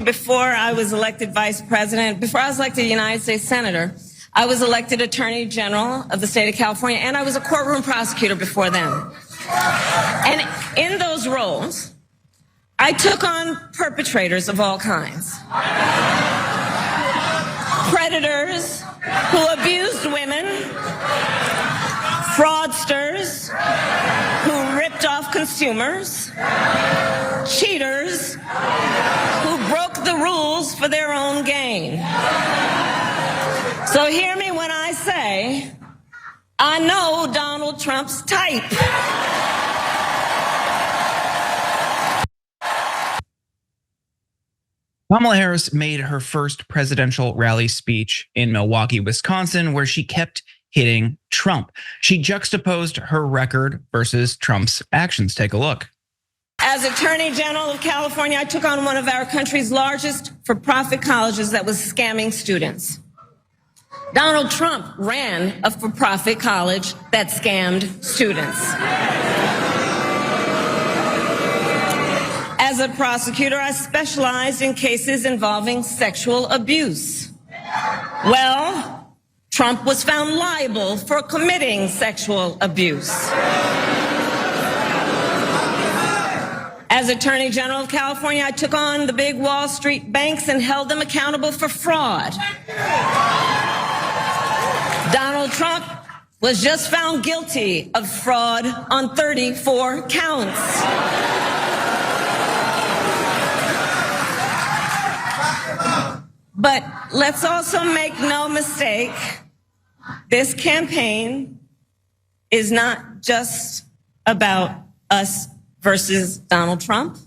before I was elected vice president, before I was elected United States Senator, I was elected Attorney General of the state of California, and I was a courtroom prosecutor before then. And in those roles, I took on perpetrators of all kinds. Predators who abused women, fraudsters who ripped off consumers, cheaters who broke the rules for their own gain. So hear me when I say, I know Donald Trump's type. Kamala Harris made her first presidential rally speech in Milwaukee, Wisconsin, where she kept hitting Trump. She juxtaposed her record versus Trump's actions. Take a look. As Attorney General of California, I took on one of our country's largest for-profit colleges that was scamming students. Donald Trump ran a for-profit college that scammed students. As a prosecutor, I specialized in cases involving sexual abuse. Well, Trump was found liable for committing sexual abuse. As Attorney General of California, I took on the big Wall Street banks and held them accountable for fraud. Donald Trump was just found guilty of fraud on 34 counts. But let's also make no mistake, this campaign is not just about us versus Donald Trump.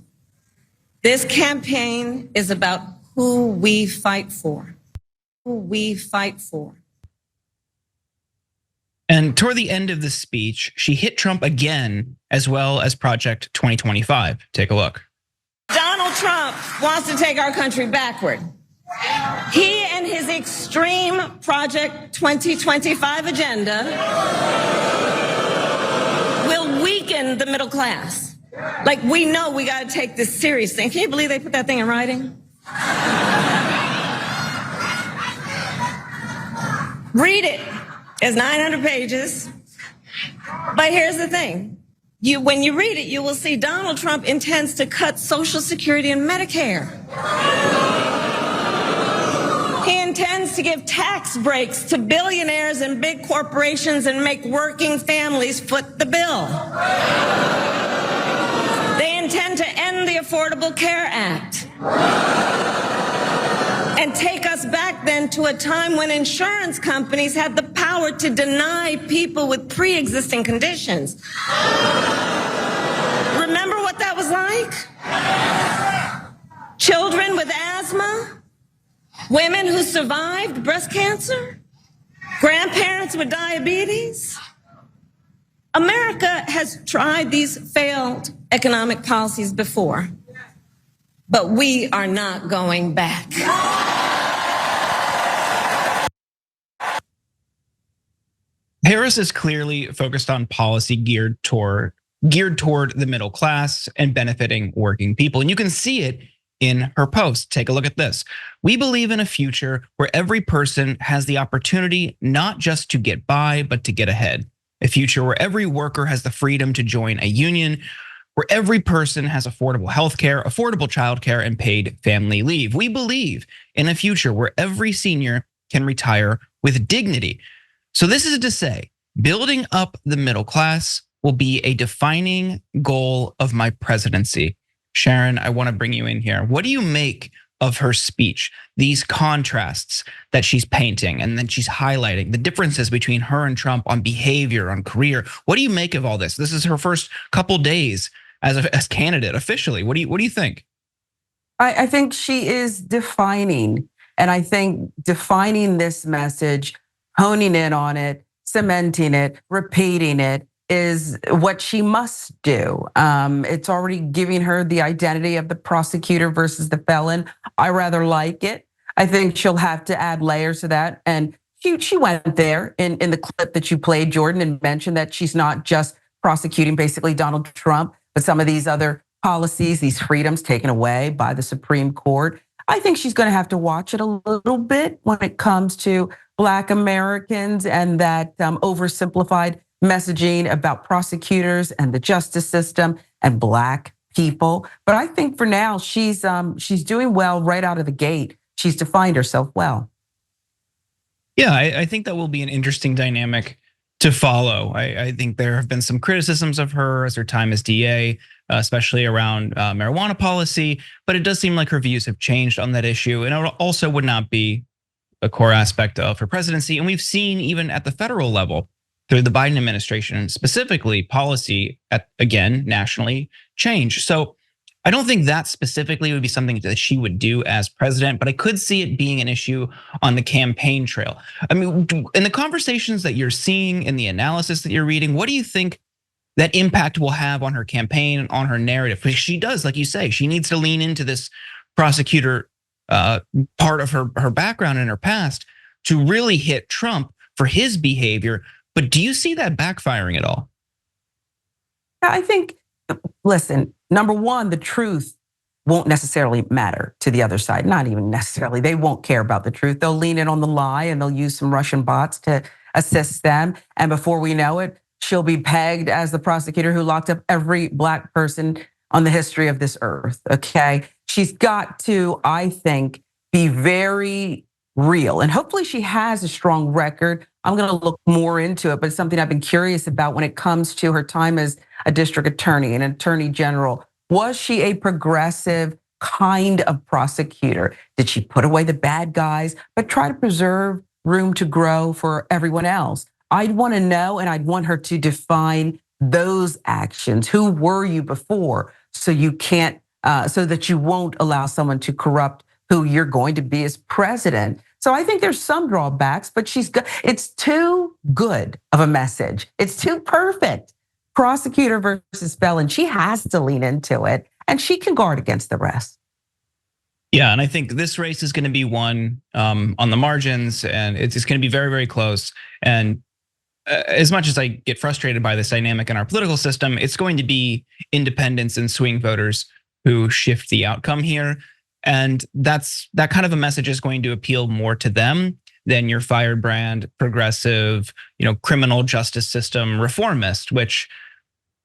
This campaign is about who we fight for, who we fight for. And toward the end of the speech, she hit Trump again, as well as Project 2025. Take a look. Donald Trump wants to take our country backward. He and his extreme Project 2025 agenda will weaken the middle class. Like, we know we got to take this seriously. Can you believe they put that thing in writing? Read it. It's 900 pages. But here's the thing. When you read it, you will see Donald Trump intends to cut Social Security and Medicare. He intends to give tax breaks to billionaires and big corporations and make working families foot the bill. They intend to end the Affordable Care Act and take us back then to a time when insurance companies had the power to deny people with pre-existing conditions. Remember what that was like? Children with asthma? Women who survived breast cancer? Grandparents with diabetes? America has tried these failed economic policies before, but we are not going back. Harris is clearly focused on policy geared toward the middle class and benefiting working people. And you can see it in her post. Take a look at this. We believe in a future where every person has the opportunity not just to get by, but to get ahead. A future where every worker has the freedom to join a union, where every person has affordable healthcare, affordable childcare, and paid family leave. We believe in a future where every senior can retire with dignity. So this is to say, building up the middle class will be a defining goal of my presidency. Sharon, I want to bring you in here. What do you make of her speech? These contrasts that she's painting and then she's highlighting the differences between her and Trump on behavior, on career. What do you make of all this? This is her first couple days as candidate officially. What do you think? I think she is defining, and I think defining this message, honing in on it, cementing it, repeating it, is what she must do. It's already giving her the identity of the prosecutor versus the felon. I rather like it. I think she'll have to add layers to that. And she went there in the clip that you played, Jordan, and mentioned that she's not just prosecuting basically Donald Trump, but some of these other policies, these freedoms taken away by the Supreme Court. I think she's going to have to watch it a little bit when it comes to Black Americans and that oversimplified messaging about prosecutors and the justice system and Black people. But I think for now, she's doing well right out of the gate. She's defined herself well. Yeah, I think that will be an interesting dynamic to follow. I think there have been some criticisms of her as her time as DA, especially around marijuana policy, but it does seem like her views have changed on that issue. And it also would not be a core aspect of her presidency. And we've seen even at the federal level through the Biden administration, specifically policy again, nationally change. So I don't think that specifically would be something that she would do as president, but I could see it being an issue on the campaign trail. I mean, in the conversations that you're seeing, in the analysis that you're reading, what do you think that impact will have on her campaign and on her narrative? Because she does, like you say, she needs to lean into this prosecutor part of her background and her past to really hit Trump for his behavior. But do you see that backfiring at all? I think, listen, number one, the truth won't necessarily matter to the other side. Not even necessarily. They won't care about the truth. They'll lean in on the lie and they'll use some Russian bots to assist them. And before we know it, she'll be pegged as the prosecutor who locked up every Black person on the history of this earth, okay? She's got to, I think, be very real. And hopefully she has a strong record. I'm gonna look more into it, but it's something I've been curious about when it comes to her time as a district attorney and attorney general. Was she a progressive kind of prosecutor? Did she put away the bad guys, but try to preserve room to grow for everyone else? I'd wanna know, and I'd want her to define those actions. Who were you before? So you can't, so that you won't allow someone to corrupt who you're going to be as president. So I think there's some drawbacks, but it's too good of a message. It's too perfect. Prosecutor versus felon, she has to lean into it and she can guard against the rest. Yeah, and I think this race is going to be won on the margins, and it's going to be very, very close. And as much as I get frustrated by this dynamic in our political system, it's going to be independents and swing voters who shift the outcome here. And that kind of a message is going to appeal more to them than your firebrand, progressive, criminal justice system reformist, which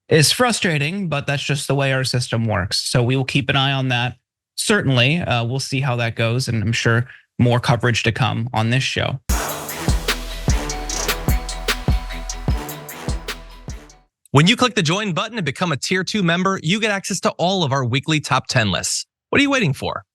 is frustrating, but that's just the way our system works. So we will keep an eye on that. Certainly, we'll see how that goes, and I'm sure more coverage to come on this show. When you click the join button and become a tier 2 member, you get access to all of our weekly top 10 lists. What are you waiting for?